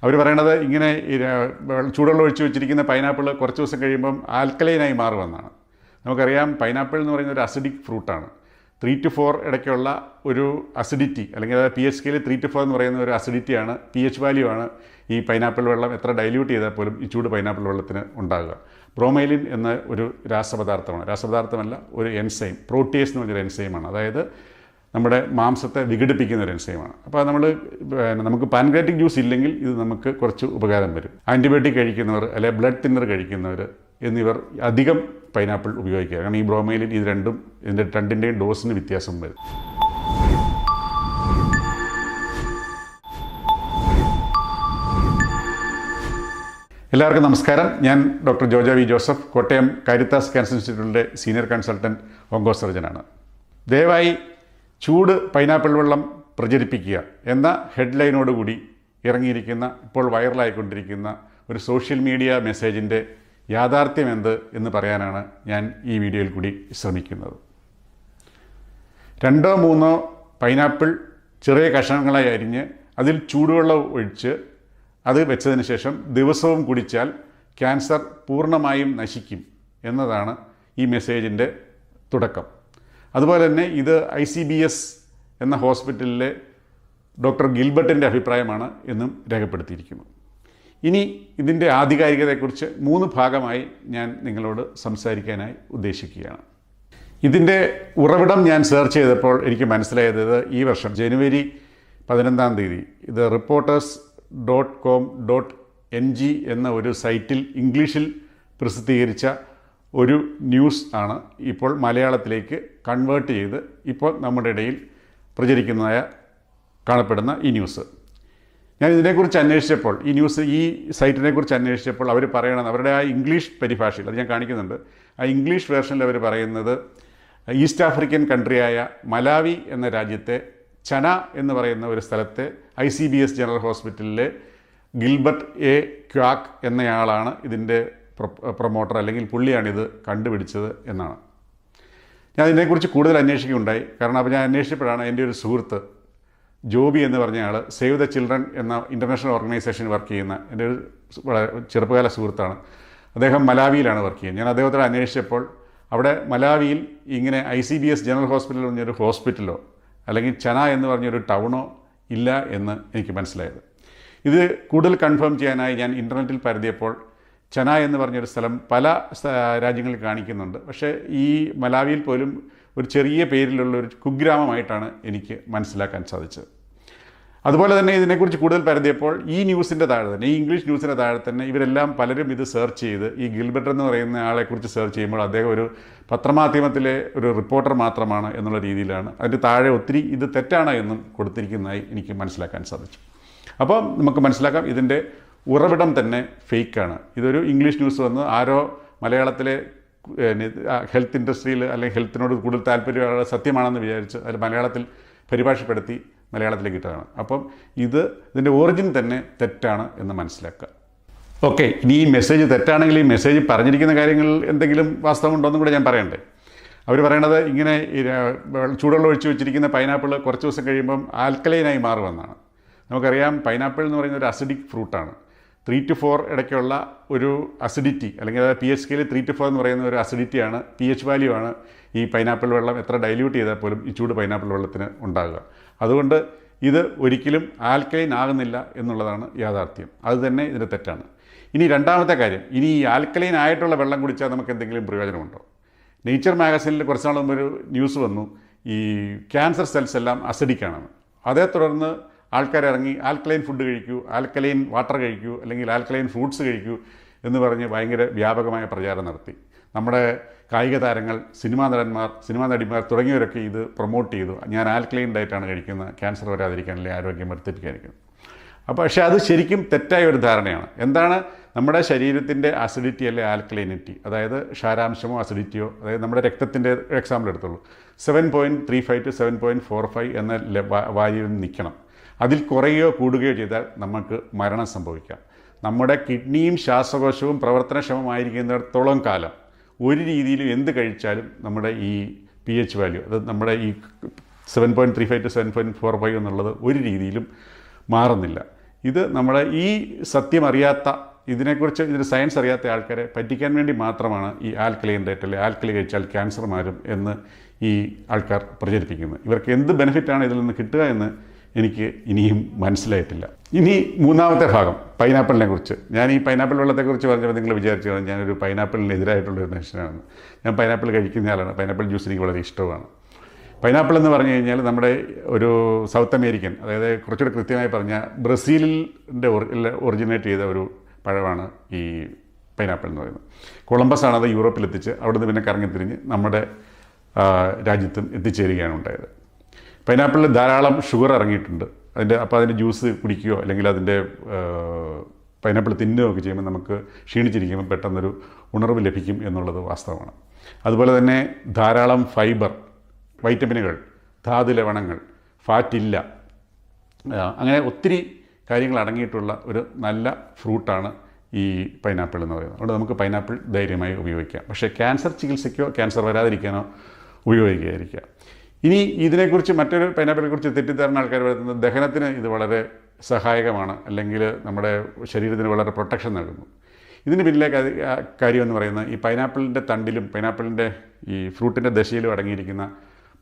അവർ പറയണത് ഇങ്ങനെ ചൂടുവെള്ളം ഒഴിച്ച് വെച്ചിരിക്കുന്ന പൈനാപ്പിൾ കുറച്ച് ദിവസം കഴിയുമ്പം ആൽക്കലൈനായി മാറുമെന്നാണ്. നമുക്കറിയാം പൈനാപ്പിൾ എന്ന് പറയുന്ന ഒരു അസിഡിക് ഫ്രൂട്ടാണ്. 3 to 4 ഇടയ്ക്കുള്ള ഒരു അസിഡിറ്റി, അല്ലെങ്കിൽ അതായത് pH സ്കെയിൽ 3 to 4 എന്ന് പറയുന്ന ഒരു അസിഡിറ്റിയാണ്, pH വാല്യൂ ആണ് ഈ പൈനാപ്പിൾ വെള്ളം എത്ര ഡൈല്യൂട്ട് ചെയ്താൽ പോലും ഈ ചൂട് പൈനാപ്പിൾ വെള്ളത്തിന് ഉണ്ടാകുക. ബ്രോമൈലിൻ എന്ന ഒരു രാസപദാർത്ഥമല്ല, ഒരു എൻസൈം, പ്രോട്ടിയേസ് എന്ന് പറഞ്ഞൊരു എൻസൈമാണ്. അതായത് നമ്മുടെ മാംസത്തെ വിഘടിപ്പിക്കുന്ന ഒരു എൻസൈമാണ്. അപ്പോൾ നമുക്ക് പാൻക്രിയാറ്റിക് ജ്യൂസ് ഇല്ലെങ്കിൽ ഇത് നമുക്ക് കുറച്ച് ഉപകാരം വരും. ആൻറ്റിബയോട്ടിക് കഴിക്കുന്നവർ അല്ലെങ്കിൽ ബ്ലഡ് തിന്നർ കഴിക്കുന്നവർ എന്നിവർ അധികം പൈനാപ്പിൾ ഉപയോഗിക്കുക. കാരണം ഈ ബ്രോമൈലിൻ ഇതിൻ്റെ രണ്ടിൻ്റെയും ഡോസിന് വ്യത്യാസം വരും. എല്ലാവർക്കും നമസ്കാരം. ഞാൻ doctor Joja V Joseph, Kottayam Caritas cancer ഇൻസ്റ്റിറ്റ്യൂട്ടിലെ സീനിയർ കൺസൾട്ടൻറ്റ് ഓങ്കോ സർജനാണ്. ദയവായി ചൂട് പൈനാപ്പിൾ വെള്ളം പ്രചരിപ്പിക്കുക എന്ന ഹെഡ്ലൈനോടുകൂടി ഇറങ്ങിയിരിക്കുന്ന, ഇപ്പോൾ വൈറലായിക്കൊണ്ടിരിക്കുന്ന ഒരു സോഷ്യൽ മീഡിയ മെസ്സേജിൻ്റെ യാഥാർത്ഥ്യം എന്ത് എന്ന് പറയാനാണ് ഞാൻ ഈ വീഡിയോയിൽ കൂടി ശ്രമിക്കുന്നത്. 2-3 പൈനാപ്പിൾ ചെറിയ കഷണങ്ങളായി അരിഞ്ഞ് അതിൽ ചൂടുവെള്ളം ഒഴിച്ച് അത് വെച്ചതിന് ശേഷം ദിവസവും കുടിച്ചാൽ ക്യാൻസർ പൂർണ്ണമായും നശിക്കും എന്നതാണ് ഈ മെസ്സേജിൻ്റെ തുടക്കം. അതുപോലെ തന്നെ ഇത് ICBS എന്ന ഹോസ്പിറ്റലിലെ ഡോക്ടർ ഗിൽബർട്ടിൻ്റെ അഭിപ്രായമാണ് എന്നും രേഖപ്പെടുത്തിയിരിക്കുന്നു. ഇനി ഇതിൻ്റെ ആധികാരികതയെക്കുറിച്ച് 3 ഭാഗമായി ഞാൻ നിങ്ങളോട് സംസാരിക്കാനായി ഉദ്ദേശിക്കുകയാണ്. ഇതിൻ്റെ ഉറവിടം ഞാൻ സെർച്ച് ചെയ്തപ്പോൾ എനിക്ക് മനസ്സിലായത് ഈ വർഷം ജനുവരി 15 ഇത് reporters.com.ng എന്ന ഒരു സൈറ്റിൽ ഇംഗ്ലീഷിൽ പ്രസിദ്ധീകരിച്ച ഒരു ന്യൂസ് ആണ് ഇപ്പോൾ മലയാളത്തിലേക്ക് കൺവേർട്ട് ചെയ്ത് ഇപ്പോൾ നമ്മുടെ ഇടയിൽ കാണപ്പെടുന്ന ഈ ന്യൂസ്. ഞാൻ ഇതിനെക്കുറിച്ച് അന്വേഷിച്ചപ്പോൾ, ഈ സൈറ്റിനെക്കുറിച്ച് അന്വേഷിച്ചപ്പോൾ അവർ പറയണത്, അവരുടെ ആ ഇംഗ്ലീഷ് പരിഭാഷയിൽ, അത് ഞാൻ കാണിക്കുന്നുണ്ട്, ആ ഇംഗ്ലീഷ് വേർഷനിൽ അവർ പറയുന്നത് ഈസ്റ്റ് ആഫ്രിക്കൻ കൺട്രിയായ മലാവി എന്ന രാജ്യത്തെ ചന എന്ന് പറയുന്ന ഒരു സ്ഥലത്തെ ICBS ജനറൽ ഹോസ്പിറ്റലിലെ ഗിൽബർട്ട് എ ക്വാക്ക് എന്നയാളാണ് ഇതിൻ്റെ പ്രൊമോട്ടർ, അല്ലെങ്കിൽ പുള്ളിയാണിത് കണ്ടുപിടിച്ചത് എന്നാണ്. ഞാൻ ഇതിനെക്കുറിച്ച് കൂടുതൽ അന്വേഷിക്കുകയുണ്ടായി. കാരണം അപ്പോൾ ഞാൻ അന്വേഷിച്ചപ്പോഴാണ് എൻ്റെ ഒരു സുഹൃത്ത് ജോബി എന്ന് പറഞ്ഞ ആൾ സേവ് ദ ചിൽഡ്രൻ എന്ന ഇൻ്റർനാഷണൽ ഓർഗനൈസേഷനിൽ വർക്ക് ചെയ്യുന്ന എൻ്റെ ഒരു വളരെ ചെറുപ്പകാല സുഹൃത്താണ്. അദ്ദേഹം മലാവിയിലാണ് വർക്ക് ചെയ്യുന്നത്. ഞാൻ അദ്ദേഹത്തോട് അന്വേഷിച്ചപ്പോൾ അവിടെ മലാവിയിൽ ഇങ്ങനെ ICBS ജനറൽ ഹോസ്പിറ്റൽ പറഞ്ഞൊരു ഹോസ്പിറ്റലോ അല്ലെങ്കിൽ ചന എന്ന് പറഞ്ഞൊരു ടൗണോ ഇല്ല എന്ന് എനിക്ക് മനസ്സിലായത്. ഇത് കൂടുതൽ കൺഫേം ചെയ്യാനായി ഞാൻ ഇൻ്റർനെറ്റിൽ പരതിയപ്പോൾ ചന എന്ന് പറഞ്ഞൊരു സ്ഥലം പല രാജ്യങ്ങളിൽ കാണിക്കുന്നുണ്ട്. പക്ഷേ ഈ മലാവിയിൽ പോലും ഒരു ചെറിയ പേരിലുള്ള ഒരു കുഗ്രാമമായിട്ടാണ് എനിക്ക് മനസ്സിലാക്കാൻ സാധിച്ചത്. അതുപോലെ തന്നെ ഇതിനെക്കുറിച്ച് കൂടുതൽ പരതിയപ്പോൾ ഈ ന്യൂസിൻ്റെ താഴെ തന്നെ, ഈ ഇംഗ്ലീഷ് ന്യൂസിൻ്റെ താഴെ തന്നെ ഇവരെല്ലാം പലരും ഇത് സെർച്ച് ചെയ്ത്, ഈ ഗിൽബർട്ട് എന്ന് പറയുന്ന ആളെക്കുറിച്ച് സെർച്ച് ചെയ്യുമ്പോൾ അദ്ദേഹം ഒരു പത്രമാധ്യമത്തിലെ ഒരു റിപ്പോർട്ടർ മാത്രമാണ് എന്നുള്ള രീതിയിലാണ്. അതിൻ്റെ താഴെ ഒത്തിരി ഇത് തെറ്റാണ് എന്നും കൊടുത്തിരിക്കുന്നതായി എനിക്ക് മനസ്സിലാക്കാൻ സാധിച്ചു. അപ്പോൾ നമുക്ക് മനസ്സിലാക്കാം ഇതിൻ്റെ ഉറവിടം തന്നെ ഫേക്കാണ്. ഇതൊരു ഇംഗ്ലീഷ് ന്യൂസ് വന്ന് ആരോ മലയാളത്തിലെ ഹെൽത്ത് ഇൻഡസ്ട്രിയിൽ അല്ലെങ്കിൽ ഹെൽത്തിനോട് കൂടുതൽ താല്പര്യമുള്ള സത്യമാണെന്ന് വിചാരിച്ച് അത് മലയാളത്തിൽ പരിഭാഷപ്പെടുത്തി മലയാളത്തിലേക്ക് ഇട്ടതാണ്. അപ്പം ഇതിൻ്റെ ഒറിജിൻ തന്നെ തെറ്റാണ് എന്ന് മനസ്സിലാക്കുക. ഓക്കെ, ഇനി ഈ മെസ്സേജ് തെറ്റാണെങ്കിൽ ഈ മെസ്സേജ് പറഞ്ഞിരിക്കുന്ന കാര്യങ്ങളിൽ എന്തെങ്കിലും വാസ്തവമുണ്ടോയെന്നും കൂടെ ഞാൻ പറയണ്ടേ. അവർ പറയണത് ഇങ്ങനെ ചൂടുവെള്ളം ഒഴിച്ച് വെച്ചിരിക്കുന്ന പൈനാപ്പിൾ കുറച്ച് ദിവസം കഴിയുമ്പം ആൽക്കലൈനായി മാറുമെന്നാണ്. നമുക്കറിയാം പൈനാപ്പിൾ എന്ന് പറയുന്ന ഒരു അസിഡിക് ഫ്രൂട്ടാണ്. 3 to 4 ഇടയ്ക്കുള്ള ഒരു അസിഡിറ്റി, അല്ലെങ്കിൽ അതായത് pH സ്കെയിൽ 3 to 4 എന്ന് പറയുന്ന ഒരു അസിഡിറ്റിയാണ്, pH വാല്യൂ ആണ് ഈ പൈനാപ്പിൾ വെള്ളം എത്ര ഡൈല്യൂട്ട് ചെയ്താൽ പോലും ഈ ചൂട് പൈനാപ്പിൾ വെള്ളത്തിന് ഉണ്ടാകുക. അതുകൊണ്ട് ഇത് ഒരിക്കലും ആൽക്കലൈൻ ആകുന്നില്ല എന്നുള്ളതാണ് യാഥാർത്ഥ്യം. അത് തന്നെ ഇതിൻ്റെ തെറ്റാണ്. ഇനി രണ്ടാമത്തെ കാര്യം, ഇനി ഈ ആൽക്കലൈൻ ആയിട്ടുള്ള വെള്ളം കുടിച്ചാൽ നമുക്ക് എന്തെങ്കിലും പ്രയോജനമുണ്ടോ? നേച്ചർ മാഗസിനിൽ കുറച്ച് നാൾ മുമ്പ് ഒരു ന്യൂസ് വന്നു, ഈ ക്യാൻസർ സെൽസ് എല്ലാം അസിഡിക്കാണെന്ന്. അതേ തുടർന്ന് ആൾക്കാരിറങ്ങി ആൽക്കലൈൻ ഫുഡ് കഴിക്കൂ, ആൽക്കലൈൻ വാട്ടർ കഴിക്കൂ, അല്ലെങ്കിൽ ആൽക്കലൈൻ ഫ്രൂട്ട്സ് കഴിക്കൂ എന്ന് പറഞ്ഞ് ഭയങ്കര വ്യാപകമായ പ്രചാരം നടത്തി. നമ്മുടെ കായിക താരങ്ങൾ, സിനിമാ നടിമാർ തുടങ്ങിയവരൊക്കെ ഇത് പ്രൊമോട്ട് ചെയ്തു. ഞാൻ ആൽക്കലൈൻ ഡയറ്റാണ് കഴിക്കുന്നത്, ക്യാൻസർ വരാതിരിക്കാൻ, അല്ലെങ്കിൽ ആരോഗ്യം വർദ്ധിപ്പിക്കാതിരിക്കുന്നത്. അപ്പോൾ പക്ഷേ അത് ശരിക്കും തെറ്റായ ഒരു ധാരണയാണ്. എന്താണ് നമ്മുടെ ശരീരത്തിൻ്റെ അസിഡിറ്റി അല്ലെ ആൽക്കലൈനിറ്റി, അതായത് ക്ഷാരാംശമോ അസിഡിറ്റിയോ, അതായത് നമ്മുടെ രക്തത്തിൻ്റെ എക്സാമ്പിൾ എടുത്തുള്ളൂ, 7.35 to 7.45 എന്ന വാല്യൂവിൽ നിൽക്കണം. അതിൽ കുറയുകയോ കൂടുകയോ ചെയ്താൽ നമുക്ക് മരണം സംഭവിക്കാം. നമ്മുടെ കിഡ്നിയും ശ്വാസകോശവും പ്രവർത്തനക്ഷമമായിരിക്കുന്നിടത്തോളം കാലം ഒരു രീതിയിലും എന്ത് കഴിച്ചാലും നമ്മുടെ ഈ pH വാല്യൂ, അത് നമ്മുടെ ഈ 7.35 to 7.45 എന്നുള്ളത് ഒരു രീതിയിലും മാറുന്നില്ല. ഇത് നമ്മളെ ഈ സത്യം അറിയാത്ത, ഇതിനെക്കുറിച്ച് ഇതിൻ്റെ സയൻസ് അറിയാത്ത ആൾക്കാരെ പറ്റിക്കാൻ വേണ്ടി മാത്രമാണ് ഈ ആൽക്കലൈൻ ഡയറ്റ് അല്ലെങ്കിൽ ആൽക്കലി കഴിച്ചാൽ ക്യാൻസർ മാറും എന്ന് ഈ ആൾക്കാർ പ്രചരിപ്പിക്കുന്നത്. ഇവർക്ക് എന്ത് ബെനിഫിറ്റാണ് ഇതിൽ നിന്ന് കിട്ടുക എന്ന് എനിക്ക് ഇനിയും മനസ്സിലായിട്ടില്ല. ഇനി മൂന്നാമത്തെ ഭാഗം, പൈനാപ്പിളിനെ കുറിച്ച്. ഞാൻ ഈ പൈനാപ്പിൾ വെള്ളത്തെക്കുറിച്ച് പറഞ്ഞപ്പോൾ നിങ്ങൾ വിചാരിച്ചു ഞാനൊരു പൈനാപ്പിളിനെതിരായിട്ടുള്ളൊരു മനുഷ്യനാണ്. ഞാൻ പൈനാപ്പിൾ കഴിക്കുന്ന ആളാണ്. പൈനാപ്പിൾ ജ്യൂസ് എനിക്ക് വളരെ ഇഷ്ടമാണ്. പൈനാപ്പിൾ എന്ന് പറഞ്ഞു കഴിഞ്ഞാൽ നമ്മുടെ ഒരു സൗത്ത് അമേരിക്കൻ, അതായത് കുറച്ചുകൂടി കൃത്യമായി പറഞ്ഞാൽ ബ്രസീലിൻ്റെ ഒറിജിനേറ്റ് ചെയ്ത ഒരു പഴമാണ് ഈ പൈനാപ്പിൾ എന്ന് പറയുന്നത്. കൊളംബസ് ആണത് യൂറോപ്പിലെത്തിച്ച് അവിടുന്ന് പിന്നെ കറങ്ങിത്തിരിഞ്ഞ് നമ്മുടെ രാജ്യത്തും എത്തിച്ചേരുകയാണ് ഉണ്ടായത്. പൈനാപ്പിളിൽ ധാരാളം ഷുഗർ ഇറങ്ങിയിട്ടുണ്ട്. അപ്പോൾ അതിൻ്റെ ജ്യൂസ് കുടിക്കുകയോ അല്ലെങ്കിൽ അതിൻ്റെ പൈനാപ്പിൾ തിന്നുകയോ ഒക്കെ ചെയ്യുമ്പോൾ നമുക്ക് ക്ഷീണിച്ചിരിക്കുമ്പോൾ പെട്ടെന്നൊരു ഉണർവ് ലഭിക്കും എന്നുള്ളത് വാസ്തവമാണ്. അതുപോലെ തന്നെ ധാരാളം ഫൈബർ, വൈറ്റമിനുകൾ, ധാതു ലവണങ്ങൾ, ഫാറ്റില്ല, അങ്ങനെ ഒത്തിരി കാര്യങ്ങൾ അടങ്ങിയിട്ടുള്ള ഒരു നല്ല ഫ്രൂട്ടാണ് ഈ പൈനാപ്പിൾ എന്ന് പറയുന്നത്. അതുകൊണ്ട് നമുക്ക് പൈനാപ്പിൾ ധൈര്യമായി ഉപയോഗിക്കാം. പക്ഷേ ക്യാൻസർ ചികിത്സയ്ക്കോ ക്യാൻസർ വരാതിരിക്കാനോ ഉപയോഗിക്കാതിരിക്കുക. ഇനി ഇതിനെക്കുറിച്ച് മറ്റൊരു പൈനാപ്പിളിനെക്കുറിച്ച് തെറ്റിദ്ധാരണ ആൾക്കാർ പറയുന്നത് ദഹനത്തിന് ഇത് വളരെ സഹായകമാണ്, അല്ലെങ്കിൽ നമ്മുടെ ശരീരത്തിന് വളരെ പ്രൊട്ടക്ഷൻ നൽകുന്നു. ഇതിന് പിന്നിലെ കാര്യം എന്ന് പറയുന്നത് ഈ പൈനാപ്പിളിൻ്റെ തണ്ടിലും പൈനാപ്പിളിൻ്റെ ഈ ഫ്രൂട്ടിൻ്റെ ദശയിലും അടങ്ങിയിരിക്കുന്ന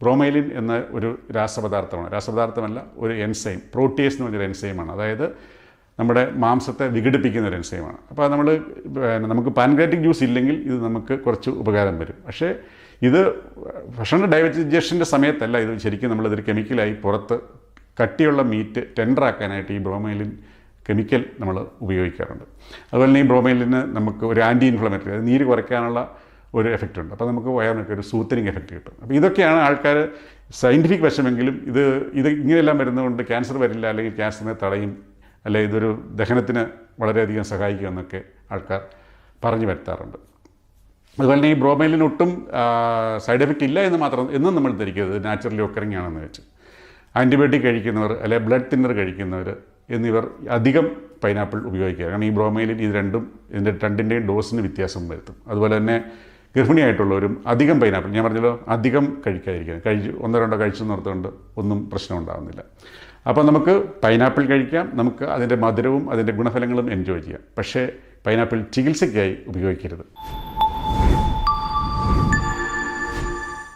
ബ്രോമൈലിൻ എന്ന ഒരു രാസപദാർത്ഥമല്ല, ഒരു എൻസൈം, പ്രോട്ടിയേസ് എന്ന് പറഞ്ഞൊരു എൻസൈമാണ്. അതായത് നമ്മുടെ മാംസത്തെ വിഘടിപ്പിക്കുന്ന ഒരു എൻസൈമാണ്. അപ്പോൾ നമുക്ക് പാൻക്രിയാറ്റിക് ജ്യൂസ് ഇല്ലെങ്കിൽ ഇത് നമുക്ക് കുറച്ച് ഉപകാരം വരും. പക്ഷേ ഇത് ഭക്ഷണ ഡൈജഷൻ്റെ സമയത്തല്ല ഇത് ശരിക്കും നമ്മളിതൊരു കെമിക്കലായി പുറത്ത് കട്ടിയുള്ള മീറ്റ് ടെൻഡറാക്കാനായിട്ട് ഈ ബ്രോമൈലിൻ കെമിക്കൽ നമ്മൾ ഉപയോഗിക്കാറുണ്ട്. അതുപോലെ തന്നെ ഈ ബ്രോമൈലിന് നമുക്ക് ഒരു ആൻറ്റി ഇൻഫ്ലമേറ്ററി, അത് നീര് കുറയ്ക്കാനുള്ള ഒരു എഫക്റ്റ് ഉണ്ട്. അപ്പോൾ നമുക്ക് വയറിനൊക്കെ ഒരു സൂത്തനിങ് എഫക്റ്റ് കിട്ടും. അപ്പോൾ ഇതൊക്കെയാണ് ആൾക്കാർ സയൻറ്റിഫിക് വശമെങ്കിലും ഇത് ഇങ്ങനെയെല്ലാം വരുന്നതുകൊണ്ട് ക്യാൻസർ വരില്ല, അല്ലെങ്കിൽ ക്യാൻസറിനെ തടയും, അല്ലെങ്കിൽ ഇതൊരു ദഹനത്തിന് വളരെയധികം സഹായിക്കുമെന്നൊക്കെ ആൾക്കാർ പറഞ്ഞു വരുത്താറുണ്ട്. അതുപോലെ തന്നെ ഈ ബ്രോമൈലിന് ഒട്ടും സൈഡ് എഫക്റ്റ് ഇല്ല എന്നും നമ്മൾ ധരിക്കരുത്, നാച്ചുറലി ഒക്കറിങ് ആണെന്ന് വെച്ച്. ആൻറ്റിബയോട്ടിക് കഴിക്കുന്നവർ അല്ലെങ്കിൽ ബ്ലഡ് തിന്നർ കഴിക്കുന്നവർ എന്നിവർ അധികം പൈനാപ്പിൾ ഉപയോഗിക്കുക. കാരണം ഈ ബ്രോമൈലിൻ ഇതിൻ്റെ രണ്ടിൻ്റെയും ഡോസിന് വ്യത്യാസം വരുത്തും. അതുപോലെ തന്നെ ഗർഭിണിയായിട്ടുള്ളവരും അധികം പൈനാപ്പിൾ, ഞാൻ പറഞ്ഞല്ലോ, അധികം കഴിക്കാതിരിക്കുക. ഒന്നോ രണ്ടോ കഴിച്ചു നിർത്തുകൊണ്ട് ഒന്നും പ്രശ്നം ഉണ്ടാകുന്നില്ല. അപ്പോൾ നമുക്ക് പൈനാപ്പിൾ കഴിക്കാം, നമുക്ക് അതിൻ്റെ മധുരവും അതിൻ്റെ ഗുണഫലങ്ങളും എൻജോയ് ചെയ്യാം. പക്ഷേ പൈനാപ്പിൾ ചികിത്സയ്ക്കായി ഉപയോഗിക്കരുത്.